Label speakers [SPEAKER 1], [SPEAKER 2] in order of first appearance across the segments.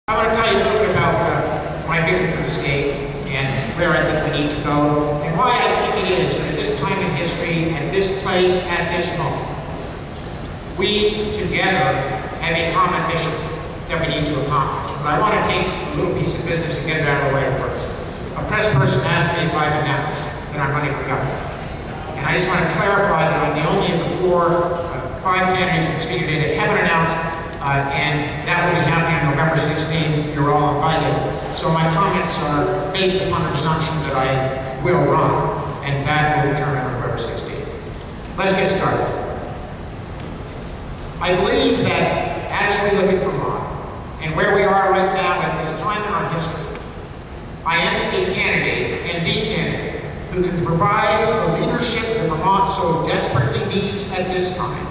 [SPEAKER 1] I want to tell you a little bit about my vision for the state and where I think we need to go and why I think it is that at this time in history, at this place, at this moment, we together have a common mission that we need to accomplish. But I want to take a little piece of business and get it out of the way first. A press person asked me if I've announced that I'm running for governor. And I just want to clarify that I'm the only of the five candidates that's speaking today that haven't announced, and that will be happening on November 16th. You're all invited. So my comments are based upon the presumption that I will run, and that will determine on November 16th. Let's get started. I believe that as we look at Vermont, and where we are right now at this time in our history, I am a candidate, and the candidate, who can provide the leadership that Vermont so desperately needs at this time,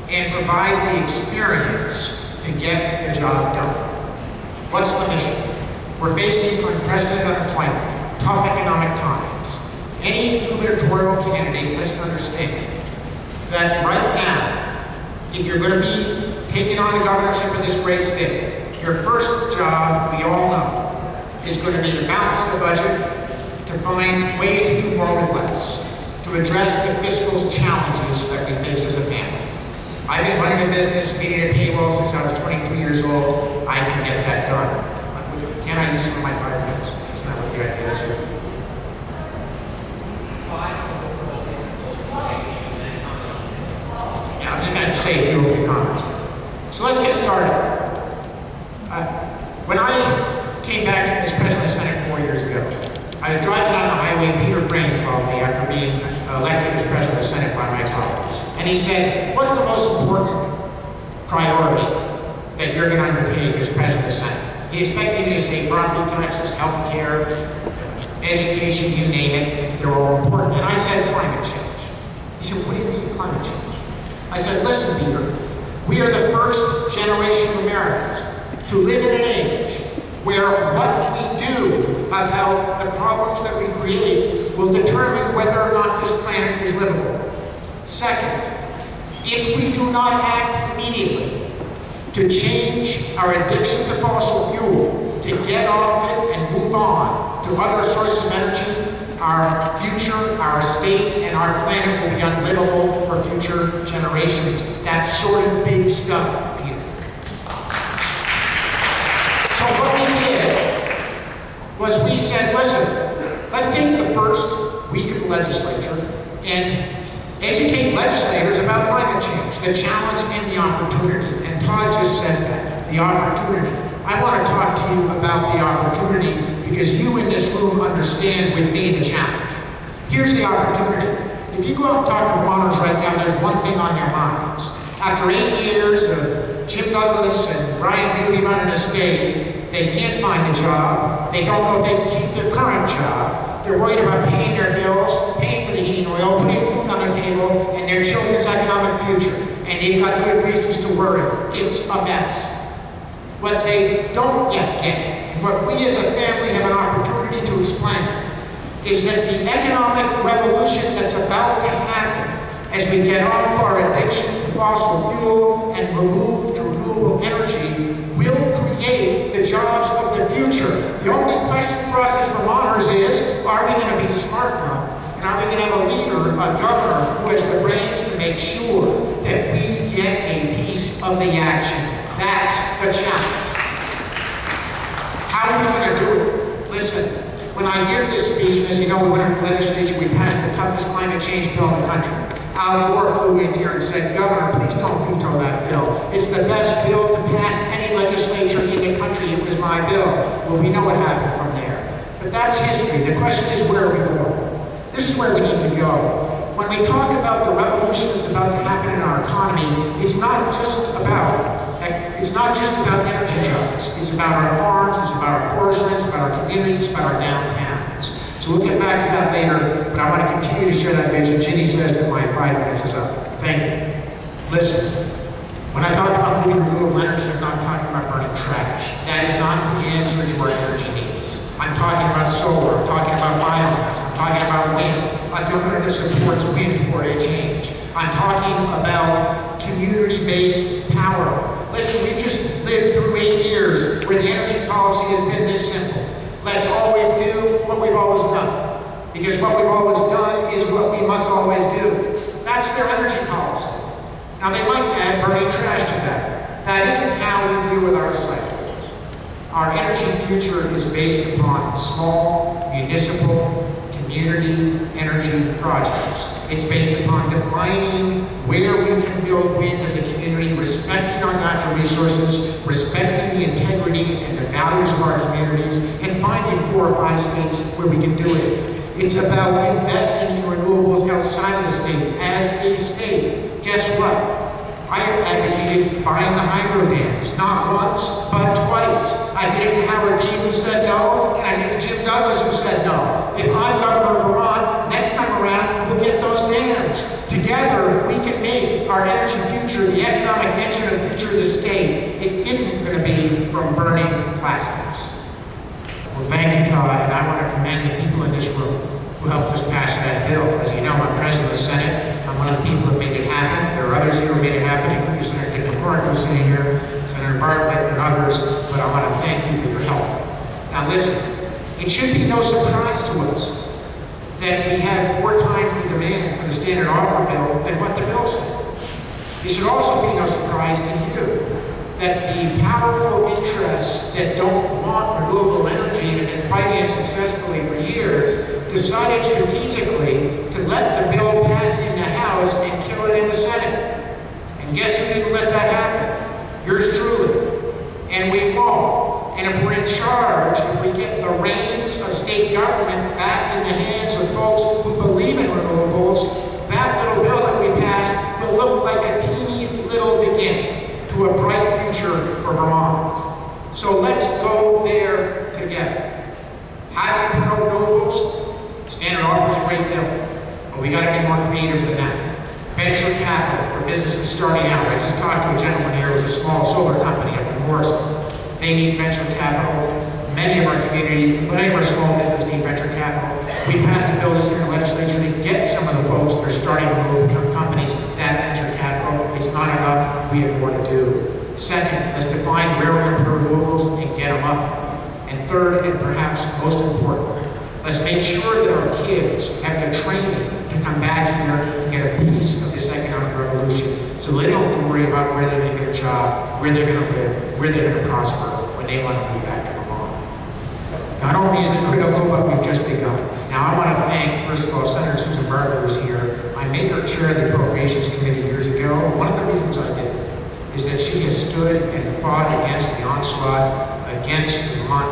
[SPEAKER 1] and provide the experience to get the job done. What's the mission? We're facing unprecedented unemployment, tough economic times. Any gubernatorial candidate has to understand that right now, if you're going to be taking on the governorship of this great state, your first job, we all know, is going to be to balance the budget, to find ways to do more with less, to address the fiscal challenges that we face as a family. I've been running a business, meeting a payroll since I was 23 years old. I can get that done. Can I use some of my 5 minutes? That's not what the idea is here. Yeah, I'm just going to say a few opening comments. So let's get started. When I came back as president of the Senate 4 years ago, I was driving down the highway, and Peter Frame called me after being elected as president of the Senate by my colleagues. And he said, what's the most important priority that you're going to undertake as president of the Senate? He expected me to say property taxes, health care, education, you name it, they're all important. And I said climate change. He said, what do you mean climate change? I said, listen, Peter, we are the first generation of Americans to live in an age where what we do about the problems that we create will determine whether or not this planet is livable. Second, if we do not act immediately to change our addiction to fossil fuel, to get off it and move on to other sources of energy, our future, our state, and our planet will be unlivable for future generations. That's sort of big stuff, Peter. So what we did was we said, listen, let's take the first week of the legislature and educate legislators about climate change, the challenge and the opportunity. And Todd just said that, the opportunity. I want to talk to you about the opportunity because you in this room understand with me the challenge. Here's the opportunity. If you go out and talk to Vermonters right now, there's one thing on their minds. After 8 years of Jim Douglas and Brian Doobie running the state, they can't find a job. They don't know if they can keep their current job. They're worried about paying their bills, paying for the heating oil, putting food on the table, and their children's economic future. And they've got good reasons to worry. It's a mess. What they don't yet get, and what we as a family have an opportunity to explain, is that the economic revolution that's about to happen as we get off our addiction to fossil fuel and move to renewable energy will create the jobs of the future. The only question for us as Vermonters is, are we going to be smart enough, and are we going to have a leader, a governor, who has the brains to make sure that we get a piece of the action? That's the challenge. How are we going to do it? Listen, when I give this speech, and as you know, we went into the legislature, we passed the toughest climate change bill in the country. Al Gore flew in here and said, Governor, please don't veto that bill. It's the best bill to pass any legislature in the country. It was my bill. Well, we know what happened from there. But that's history. The question is, where are we going? This is where we need to go. When we talk about the revolution that's about to happen in our economy, it's not just about energy jobs. It's about our farms, it's about our forests, it's about our communities, it's about our downtowns. So we'll get back to that later, but I want to continue to share that vision. Ginny says that my 5 minutes is up. Thank you. Listen, when I talk about moving renewable energy, I'm not talking about burning trash. That is not the answer to our energy needs. I'm talking about solar, I'm talking about biomass, I'm talking about wind, a governor that supports wind for a change. I'm talking about community-based power. Listen, we've just lived through 8 years where the energy policy has been this simple. Let's always do what we've always done. Because what we've always done is what we must always do. That's their energy policy. Now they might add burning trash to that. That isn't how we deal with our recyclables. Our energy future is based upon small, municipal, community energy projects. It's based upon defining where we can build wind as a community, respecting our natural resources, respecting the integrity and the values of our communities, and finding 4 or 5 states where we can do it. It's about investing in renewables outside of the state as a state. Guess what? I have advocated buying the hydro dams, not once, but twice. I did it to Howard Dean, who said no, and I did it to Jim Douglas, who said no. If I'm governor of Vermont, next time around, we'll get those dams. Together, we can make our energy future the economic engine of the future of the state. It isn't going to be from burning plastics. Well, thank you, Todd, and I want to commend the people in this room who helped us pass that bill. As you know, I'm president of the Senate. I'm one of the people who made it happen. There are others here who made it happen, including Senator Dick McCormick, who's sitting here, Senator Bartlett, and others, but I want to thank you for your help. Now listen, it should be no surprise to us that we had 4 times the demand for the standard offer bill than what the bill said. It should also be no surprise to you that the powerful interests that don't want renewable energy and have been fighting it successfully for years decided strategically to let the bill pass in the House and kill it in the Senate. And guess who didn't let that happen? Yours truly. And we won't. And if we're in charge, if we get the reins of state government back in the hands of folks who believe in renewables, that little bill that we passed will look like a teeny little beginning to a bright future for Vermont. So let's go there together. How do we promote renewables? Standard offer is a great bill, but we got to be more creative than that. Venture capital for businesses starting out. I just talked to a gentleman here who was a small solar company up in Morrisville. They need venture capital. Many of our small businesses need venture capital. We passed a bill this year in the legislature to get some of the folks that are starting renewable companies that venture capital. It's not enough. We have more to do. Second, let's define where we're going to put renewables and get them up. And third, and perhaps most important, let's make sure that our kids have the training to come back here and get a piece of this economic revolution so they don't have to worry about where they're going to get a job, where they're going to live, where they're going to prosper when they want to move back to Vermont. Not only is it critical, but we've just begun. Now I want to thank, first of all, Senator Susan Bartlett, who's here. I made her chair of the Appropriations Committee years ago. One of the reasons I did is that she has stood and fought against the onslaught against Vermont,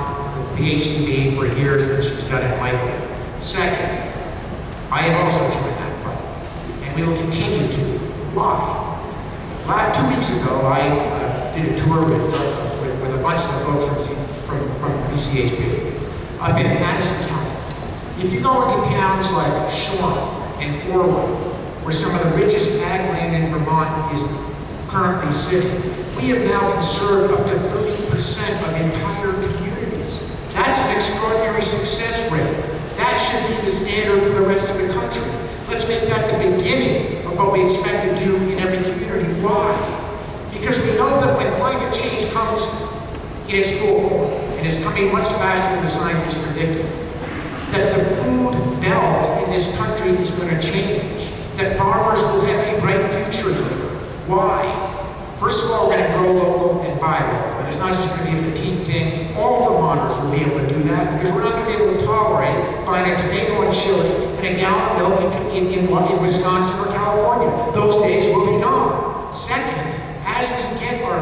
[SPEAKER 1] the PHCB for years, and she's done it mightily. Second, I have also joined that fight, and we will continue to. Why? 2 weeks ago, I did a tour with a bunch of the folks from PCHB up in Madison County. If you go into towns like Shoreham and Orwood, where some of the richest ag land in Vermont is currently sitting, we have now conserved up to 30% of entire communities. That's an extraordinary success rate. That should be the standard for the rest of the country. Let's make that the beginning of what we expect to do in every community. Why? Because we know that when climate change comes in its full form, and it's coming much faster than the scientists predicted, that the food belt in this country is going to change, that farmers will have a bright future here. Why? First of all, we're going to grow local and buy local. And it's not just going to be a petite thing. All Vermonters will be able to do that because we're not going to be able to tolerate buying a tomato and chili and a gallon of milk in Wisconsin or California. Those days will be gone. Second, as we get our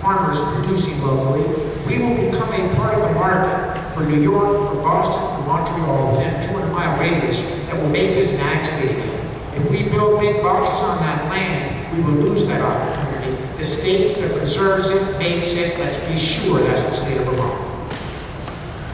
[SPEAKER 1] farmers producing locally, we will become a part of the market for New York, for Boston, for Montreal, within a 200-mile radius that will make this an ag state again. If we build big boxes on that land, we will lose that opportunity. The state that preserves it, makes it, let's be sure that's the state of Vermont.